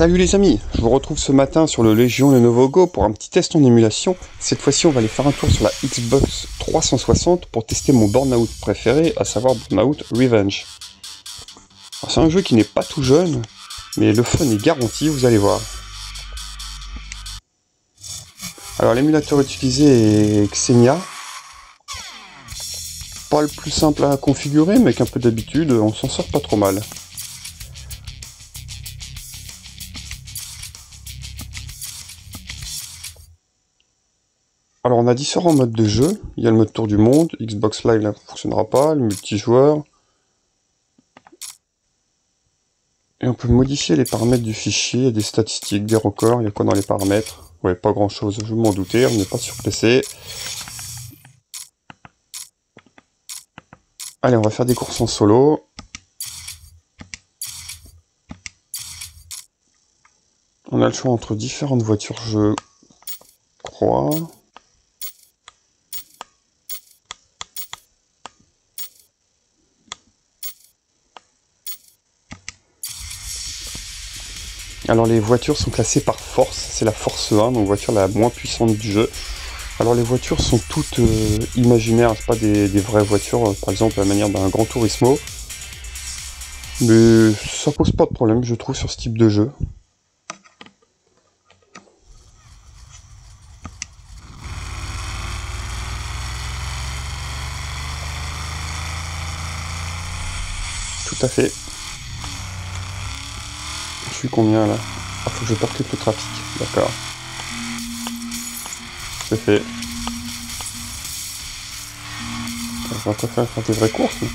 Salut les amis, je vous retrouve ce matin sur le Legion Lenovo Go pour un petit test en émulation. Cette fois-ci on va aller faire un tour sur la Xbox 360 pour tester mon Burnout préféré, à savoir Burnout Revenge. C'est un jeu qui n'est pas tout jeune, mais le fun est garanti, vous allez voir. Alors l'émulateur utilisé est Xenia. Pas le plus simple à configurer, mais avec un peu d'habitude, on s'en sort pas trop mal. Alors on a différents modes de jeu, il y a le mode tour du monde, Xbox Live ne fonctionnera pas, le multijoueur. Et on peut modifier les paramètres du fichier, il y a des statistiques, des records, il y a quoi dans les paramètres? Ouais, pas grand chose, je m'en doutais, on n'est pas sur PC. Allez, on va faire des courses en solo. On a le choix entre différentes voitures, je crois. Alors les voitures sont classées par force, c'est la force 1, donc voiture la moins puissante du jeu. Alors les voitures sont toutes imaginaires, c'est pas des vraies voitures, par exemple à la manière d'un Gran Turismo. Mais ça pose pas de problème, je trouve, sur ce type de jeu. Tout à fait. Je suis combien là? Ah, faut que je percute le trafic, d'accord. C'est fait. On va te faire des vraies courses. Mais...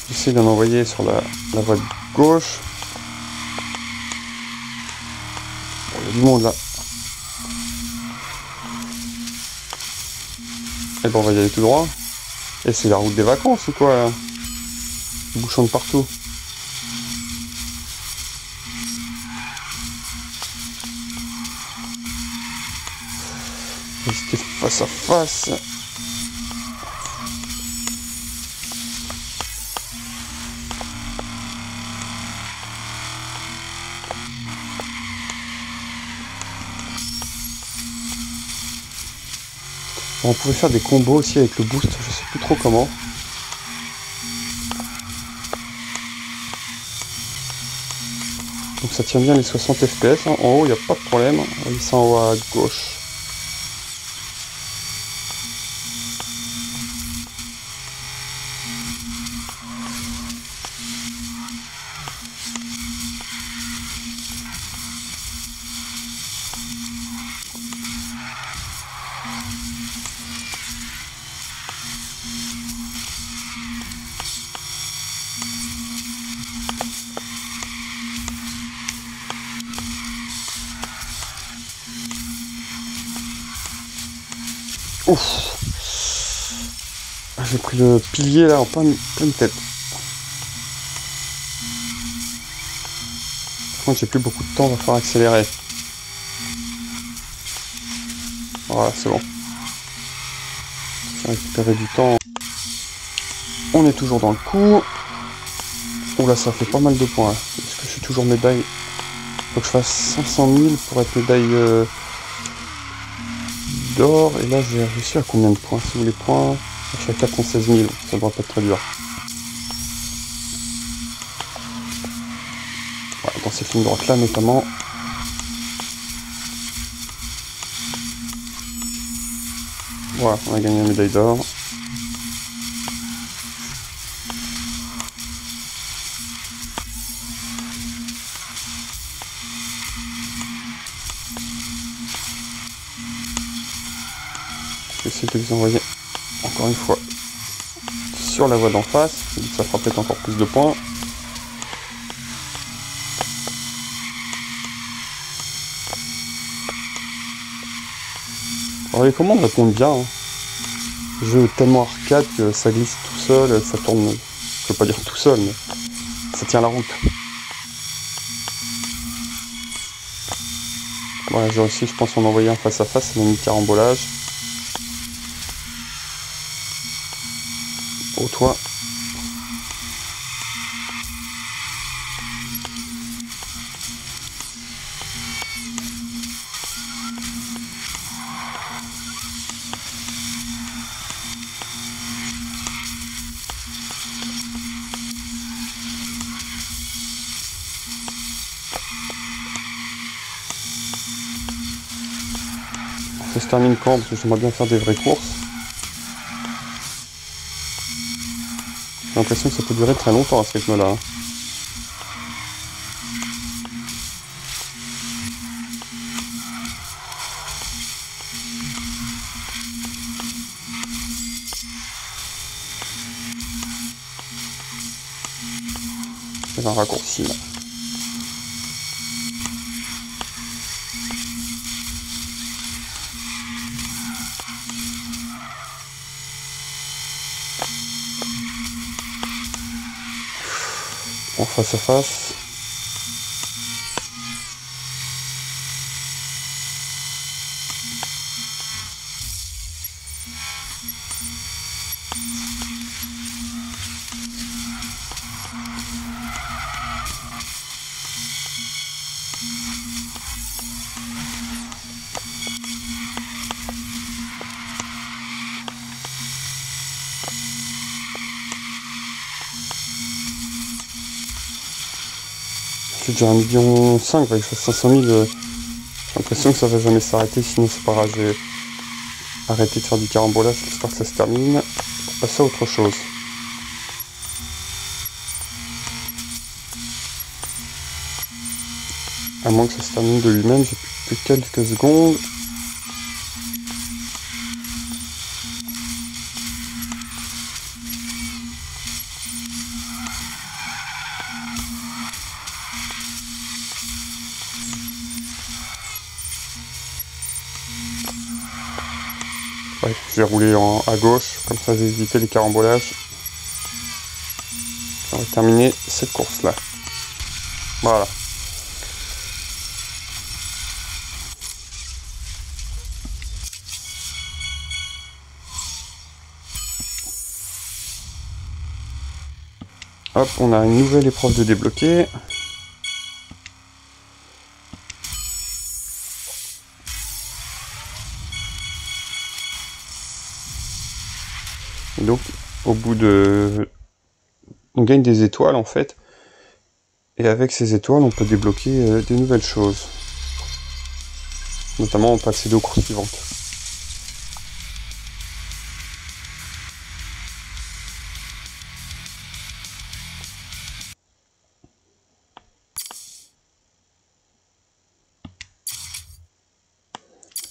j'essaie d'en envoyer sur la voie de gauche. Il y a du monde là. Et bon, on va y aller tout droit. Et c'est la route des vacances ou quoi là? Bouchons de partout. C'était face à face. On pouvait faire des combos aussi avec le boost, je sais plus trop comment. Donc ça tient bien les 60 FPS, hein. En haut il n'y a pas de problème, il ça en haut à gauche. Ouf, j'ai pris le pilier là en pleine tête. Par contre j'ai plus beaucoup de temps, va falloir accélérer. Voilà, c'est bon. J'ai récupéré du temps. On est toujours dans le coup. Oula, ça fait pas mal de points. Est-ce que je suis toujours médaille? Faut que je fasse 500 000 pour être médaille d'or. Et là, j'ai réussi à combien de points? Si vous les points, je suis à 416 000. Ça devrait pas être très dur. Voilà, dans cette ligne droite là, notamment. Voilà, on a gagné la médaille d'or. Je vais essayer de les envoyer encore une fois sur la voie d'en face, ça fera peut-être encore plus de points. Alors les commandes répondent bien, hein. Le jeu est tellement arcade que ça glisse tout seul, ça tourne, je peux pas dire tout seul, mais ça tient la route. Voilà, j'ai réussi, je pense, en envoyer un face à face, c'est mon carambolage. Au toit. Ça se termine quand? Parce que j'aimerais bien faire des vraies courses. J'ai l'impression que ça peut durer très longtemps à ce rythme-là. Hein. C'est un raccourci là. En face à face. J'ai déjà 1,5 million, il faut que je fasse 500 000. J'ai l'impression que ça va jamais s'arrêter, sinon c'est pas grave, je vais arrêter de faire du carambolage, j'espère que ça se termine, pour passer à autre chose. À moins que ça se termine de lui-même, j'ai plus que quelques secondes. Ouais, je vais rouler à gauche, comme ça j'ai évité les carambolages. On va terminer cette course-là. Voilà. Hop, on a une nouvelle épreuve de débloquer. Et donc, au bout de... On gagne des étoiles, en fait. Et avec ces étoiles, on peut débloquer des nouvelles choses. Notamment, on peut accéder aux courses suivantes.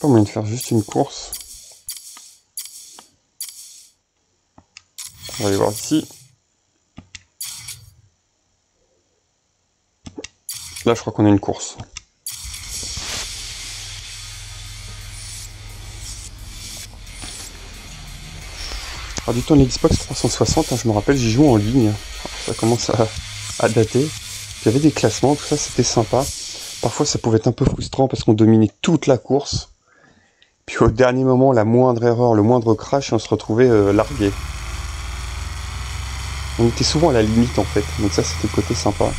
Pas moyen de faire juste une course. On va aller voir ici. Là, je crois qu'on a une course. Alors, du temps de l'Xbox 360, hein, je me rappelle, j'y joue en ligne. Alors, ça commence à dater. Puis, il y avait des classements, tout ça, c'était sympa. Parfois, ça pouvait être un peu frustrant parce qu'on dominait toute la course. Puis au dernier moment, la moindre erreur, le moindre crash, et on se retrouvait largué. On était souvent à la limite en fait, donc ça c'était le côté sympa.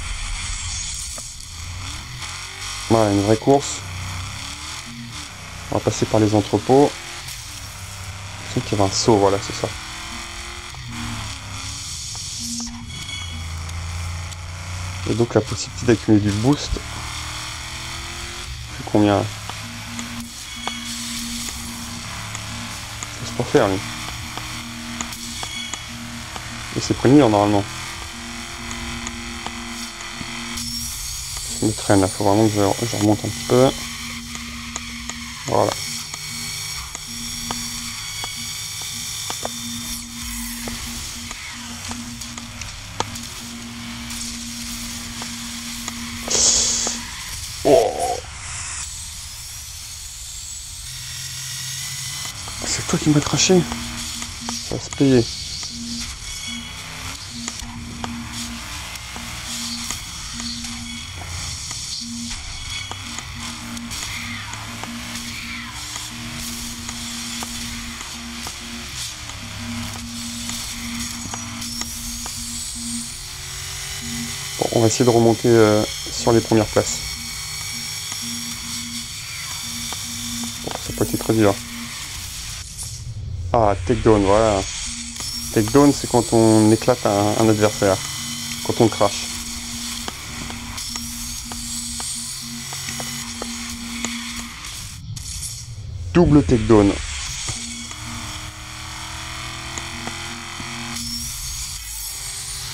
Voilà, une vraie course. On va passer par les entrepôts. Je sais qu'il y avait un saut, voilà, c'est ça. Et donc la possibilité d'accumuler du boost. C'est combien? C'est pour faire lui. Et c'est pris normalement. Je me traîne là, faut vraiment que je remonte un petit peu. Voilà. Oh, c'est toi qui m'as craché. Ça va se payer. Bon, on va essayer de remonter sur les premières places. Bon, ça peut être très dur. Ah, takedown, voilà. Takedown, c'est quand on éclate un adversaire. Quand on crache. Double takedown.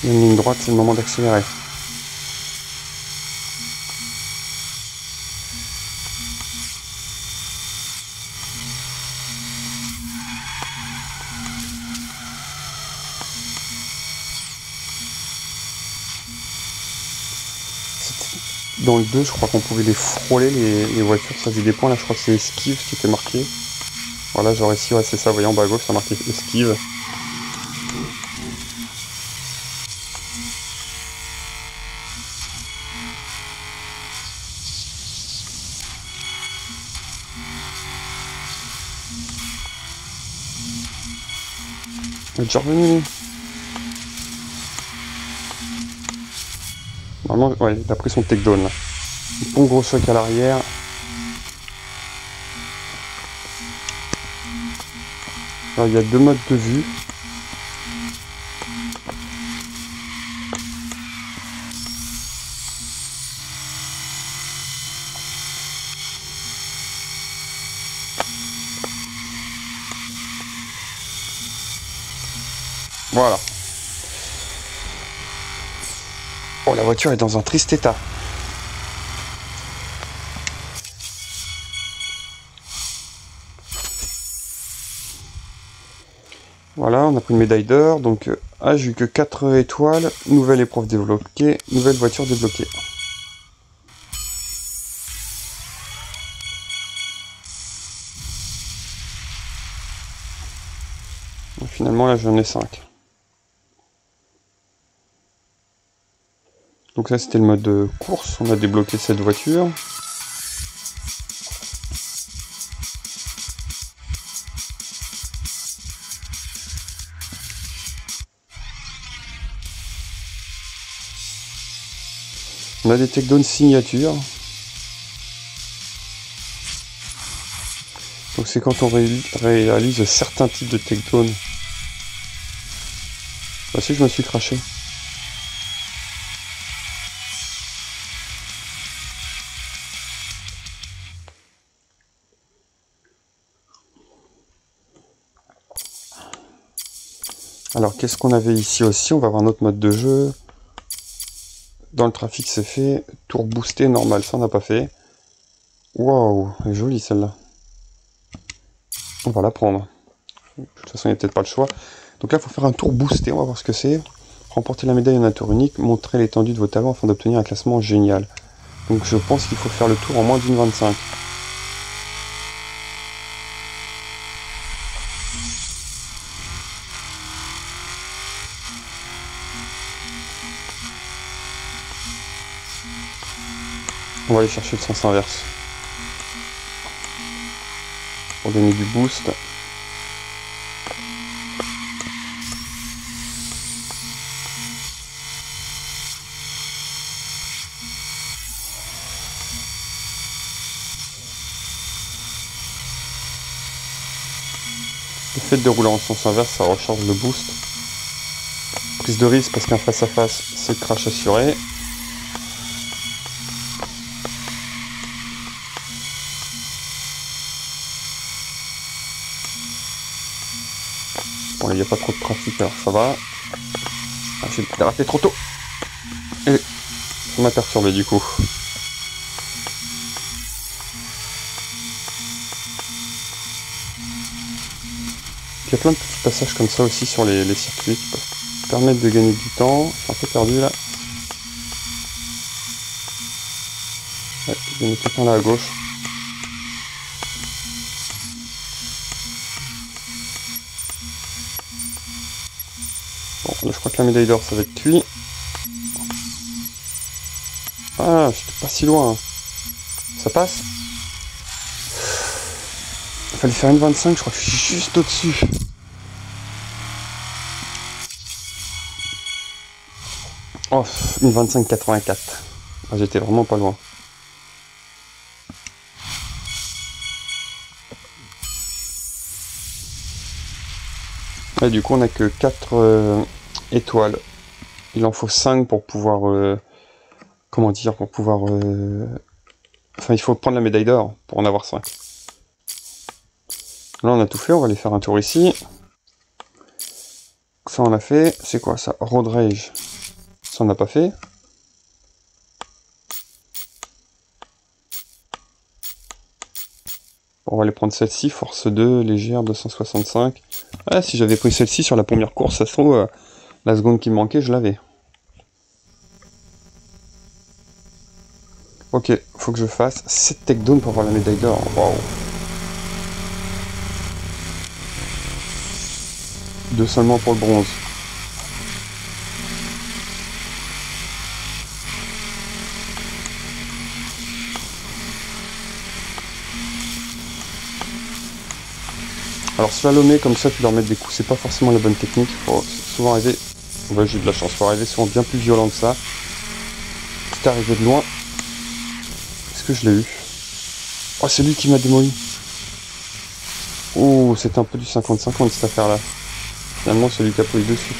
Il y a une ligne droite, c'est le moment d'accélérer. Dans le 2, je crois qu'on pouvait les frôler, les voitures, ça faisait des points. Là, je crois que c'est esquive qui était marqué. Voilà, genre ici, ouais, c'est ça. Vous voyez en bas à gauche, ça marqué esquive. Il est déjà revenu. Normalement, ouais, il a pris son takedown là. Bon gros choc à l'arrière. Alors il y a deux modes de vue. Voilà. Oh, la voiture est dans un triste état. Voilà, on a pris une médaille d'or, donc j'ai eu que 4 étoiles, nouvelle épreuve débloquée, nouvelle voiture débloquée. Et finalement là j'en ai 5. Donc ça c'était le mode course, on a débloqué cette voiture. On a des takedowns signature. Donc c'est quand on réalise certains types de takedowns. Bah si, je me suis craché. Alors qu'est-ce qu'on avait ici aussi? On va avoir notre mode de jeu. Dans le trafic c'est fait. Tour boosté normal, ça on n'a pas fait. Waouh, elle est jolie celle-là. On va la prendre. De toute façon il n'y a peut-être pas le choix. Donc là il faut faire un tour boosté, on va voir ce que c'est. Remporter la médaille en un tour unique, montrer l'étendue de vos talents afin d'obtenir un classement génial. Donc je pense qu'il faut faire le tour en moins d'une 25. On va aller chercher le sens inverse. Pour gagner du boost. Le fait de rouler en sens inverse, ça recharge le boost. Prise de risque parce qu'un face à face, c'est crash assuré. Bon, il n'y a pas trop de trafic, alors ça va. Ah, j'ai raté trop tôt. Et ça m'a perturbé du coup. Il y a plein de petits passages comme ça aussi sur les circuits qui peuvent permettre de gagner du temps. Je suis un peu perdu là. Ouais, il y en a quelqu'un là à gauche. Bon, là je crois que la médaille d'or ça va être cuit. Ah, j'étais pas si loin. Ça passe? Il fallait faire une 25, je crois que je suis juste au-dessus. Oh, une 25,84. Ah, j'étais vraiment pas loin. Et du coup, on n'a que 4 étoiles. Il en faut 5 pour pouvoir... comment dire? Pour pouvoir... Enfin, il faut prendre la médaille d'or pour en avoir 5. Là on a tout fait, on va aller faire un tour ici. Ça on a fait, c'est quoi ça? Road Rage. Ça on n'a pas fait. On va aller prendre celle-ci, force 2, légère, 265. Ah, si j'avais pris celle-ci sur la première course, ça se trouve, la seconde qui me manquait, je l'avais. Ok, faut que je fasse 7 takedowns pour avoir la médaille d'or. Waouh. 2 seulement pour le bronze. Alors slalomer comme ça, puis leur mettre des coups, c'est pas forcément la bonne technique. Faut souvent arriver... Ouais, j'ai eu de la chance, faut arriver souvent bien plus violent que ça. Quitte à arriver de loin. Est-ce que je l'ai eu? Oh, c'est lui qui m'a démoli. Oh, c'était un peu du 50-50 cette affaire-là. Finalement, celui qui a posé dessus.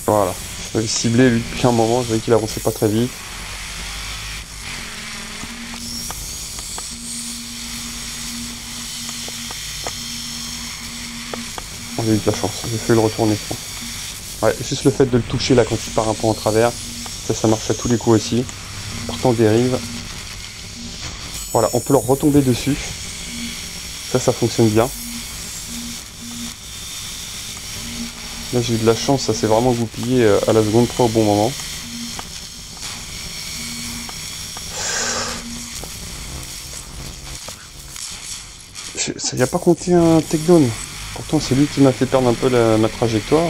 Voilà. J'avais ciblé lui depuis un moment, je voyais qu'il avançait pas très vite. J'ai eu de la chance, j'ai fait le retourner. Ouais, juste le fait de le toucher là quand il part un peu en travers, ça marche à tous les coups aussi. Partant dérive. Voilà, on peut leur retomber dessus. Ça fonctionne bien. Là j'ai eu de la chance, ça s'est vraiment goupillé à la seconde près au bon moment. Ça n'y a pas compté un takedown. Pourtant c'est lui qui m'a fait perdre un peu ma trajectoire.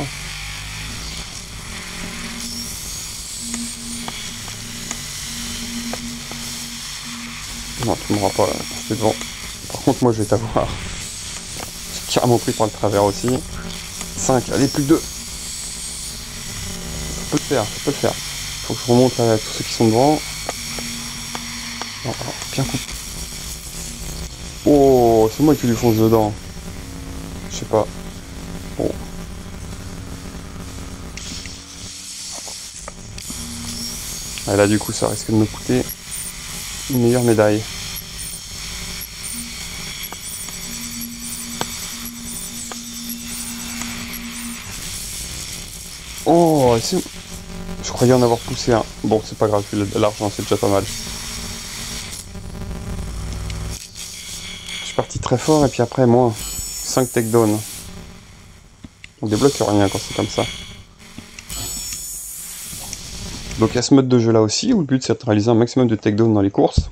Non, tu m'auras pas, c'est devant. Par contre moi je vais t'avoir. J'ai carrément pris par le travers aussi. 5, allez, plus que 2. Ça peut le faire, ça peut le faire. Faut que je remonte là, tous ceux qui sont devant. Non, alors, bien coupé. Oh, c'est moi qui lui fonce dedans. Je sais pas. Bon. Et là du coup ça risque de me coûter une meilleure médaille. Oh, je croyais en avoir poussé un. Bon, c'est pas grave, l'argent c'est déjà pas mal. Je suis parti très fort et puis après moi, 5 takedowns. On débloque rien quand c'est comme ça. Donc il y a ce mode de jeu là aussi, où le but c'est de réaliser un maximum de takedowns dans les courses.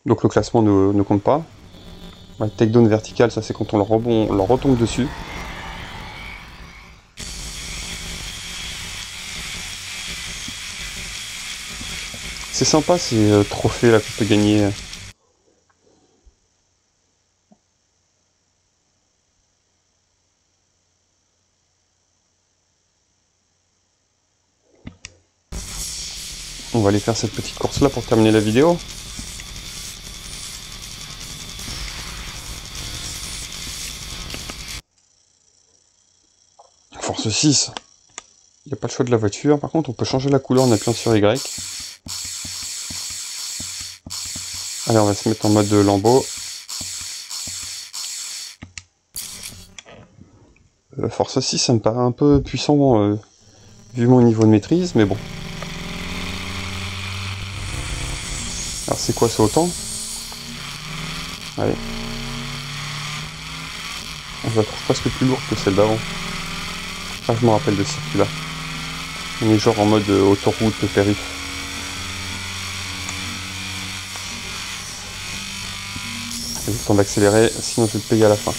Donc le classement ne compte pas. Le takedown vertical, ça c'est quand on leur retombe dessus. C'est sympa ces trophées là qu'on peut gagner. On va aller faire cette petite course là pour terminer la vidéo. Force 6. Il n'y a pas le choix de la voiture. Par contre, on peut changer la couleur en appuyant sur Y. Allez, on va se mettre en mode lambeau. Force 6, ça me paraît un peu puissant vu mon niveau de maîtrise, mais bon. Alors c'est quoi, c'est autant? Allez. Je la trouve presque plus lourde que celle d'avant. Ah, je me rappelle de ce circuit-là. On est genre en mode autoroute, périph'. J'ai le temps d'accélérer, sinon je vais te payer à la fin.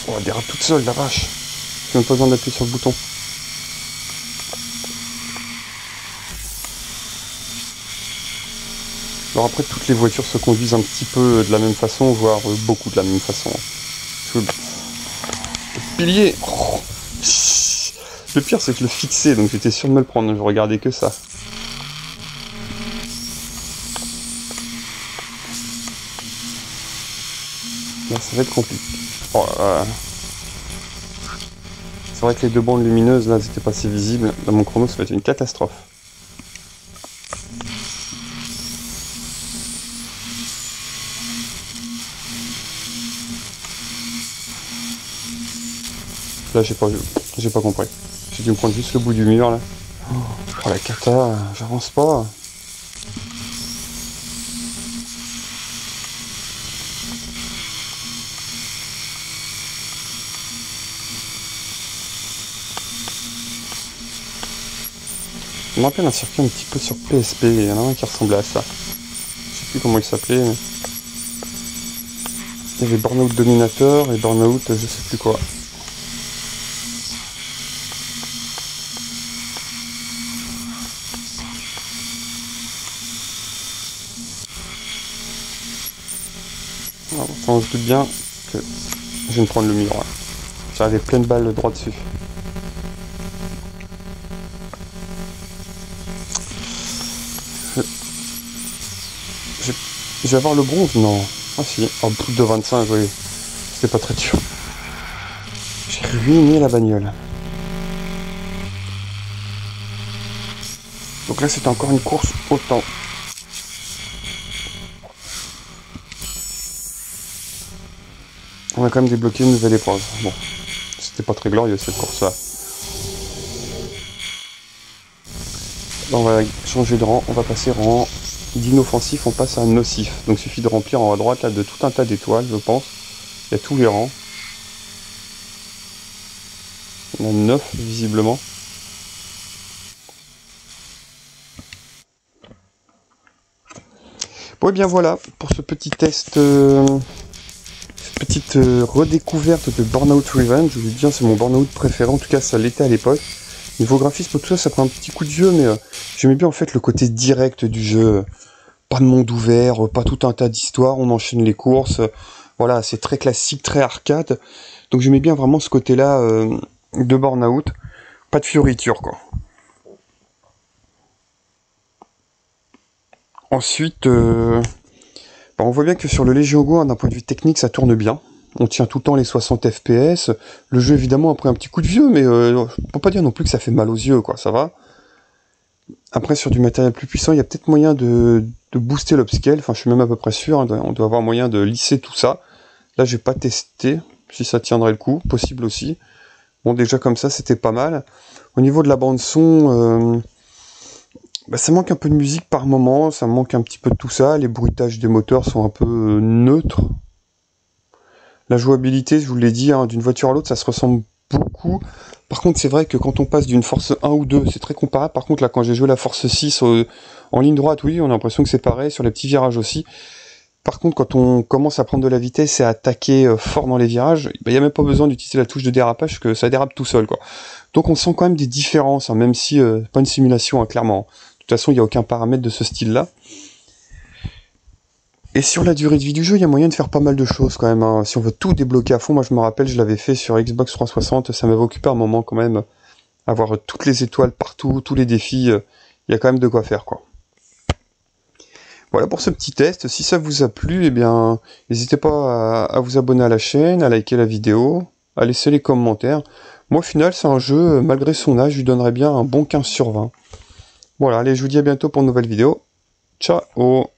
Oh, elle dérape toute seule, la vache. J'ai même pas besoin d'appuyer sur le bouton. Alors après, toutes les voitures se conduisent un petit peu de la même façon, voire beaucoup de la même façon. Le pilier, oh. Le pire c'est que je le fixais, donc j'étais sûr de me le prendre, je regardais que ça. Là, ça va être compliqué. Oh là là. C'est vrai que les deux bandes lumineuses, là, c'était pas si visible. Dans mon chrono, ça va être une catastrophe. Là, j'ai pas compris. J'ai dû me prendre juste le bout du mur, là. Oh, la cata, j'avance pas. Je me rappelle un circuit un petit peu sur PSP, il y en a un qui ressemblait à ça. Je sais plus comment il s'appelait, mais... Il y avait Burnout Dominator et Burnout je sais plus quoi. Alors, on se doute bien que je vais me prendre le mur. J'avais plein de balles droit dessus. Je vais avoir le bronze? Non. Ah si, oh, plus de 25, oui. C'était pas très dur. J'ai ruiné la bagnole. Donc là, c'était encore une course au temps. On a quand même débloqué une nouvelle épreuve. Bon, c'était pas très glorieux cette course-là. On va changer de rang, on va passer rang d'inoffensif, on passe à nocif. Donc il suffit de remplir en haut à droite là, de tout un tas d'étoiles, je pense. Il y a tous les rangs. Il y en a 9 visiblement. Bon et bien voilà, pour ce petit test, cette petite redécouverte de Burnout Revenge. Je vous dis bien, c'est mon Burnout préféré, en tout cas ça l'était à l'époque. Niveau graphisme, tout ça, ça prend un petit coup de vieux, mais j'aimais bien en fait le côté direct du jeu. Pas de monde ouvert, pas tout un tas d'histoires, on enchaîne les courses. Voilà, c'est très classique, très arcade. Donc j'aimais bien vraiment ce côté-là de Burnout. Pas de fioritures, quoi. Ensuite, on voit bien que sur le Legion Go, hein, d'un point de vue technique, ça tourne bien. On tient tout le temps les 60 FPS. Le jeu, évidemment, a pris un petit coup de vieux, mais on peut pas dire non plus que ça fait mal aux yeux, quoi. Ça va. Après, sur du matériel plus puissant, il y a peut-être moyen de booster l'upscale. Enfin, je suis même à peu près sûr. Hein, on doit avoir moyen de lisser tout ça. Là, j'ai pas testé si ça tiendrait le coup. Possible aussi. Bon, déjà comme ça, c'était pas mal. Au niveau de la bande son, ça manque un peu de musique par moment. Ça manque un petit peu de tout ça. Les bruitages des moteurs sont un peu neutres. La jouabilité, je vous l'ai dit, hein, d'une voiture à l'autre, ça se ressemble beaucoup. Par contre, c'est vrai que quand on passe d'une force 1 ou 2, c'est très comparable. Par contre, là, quand j'ai joué la force 6 en ligne droite, oui, on a l'impression que c'est pareil, sur les petits virages aussi. Par contre, quand on commence à prendre de la vitesse et à attaquer fort dans les virages, il n'y a même pas besoin d'utiliser la touche de dérapage, que ça dérape tout seul, quoi. Donc on sent quand même des différences, hein, même si c'est pas une simulation, hein, clairement. De toute façon, il n'y a aucun paramètre de ce style-là. Et sur la durée de vie du jeu, il y a moyen de faire pas mal de choses quand même. Hein. Si on veut tout débloquer à fond, moi je me rappelle, je l'avais fait sur Xbox 360, ça m'avait occupé un moment quand même. Avoir toutes les étoiles partout, tous les défis, il y a quand même de quoi faire, quoi. Voilà pour ce petit test. Si ça vous a plu, eh bien, n'hésitez pas à vous abonner à la chaîne, à liker la vidéo, à laisser les commentaires. Moi, au final, c'est un jeu, malgré son âge, je lui donnerais bien un bon 15 sur 20. Voilà, allez, je vous dis à bientôt pour une nouvelle vidéo. Ciao!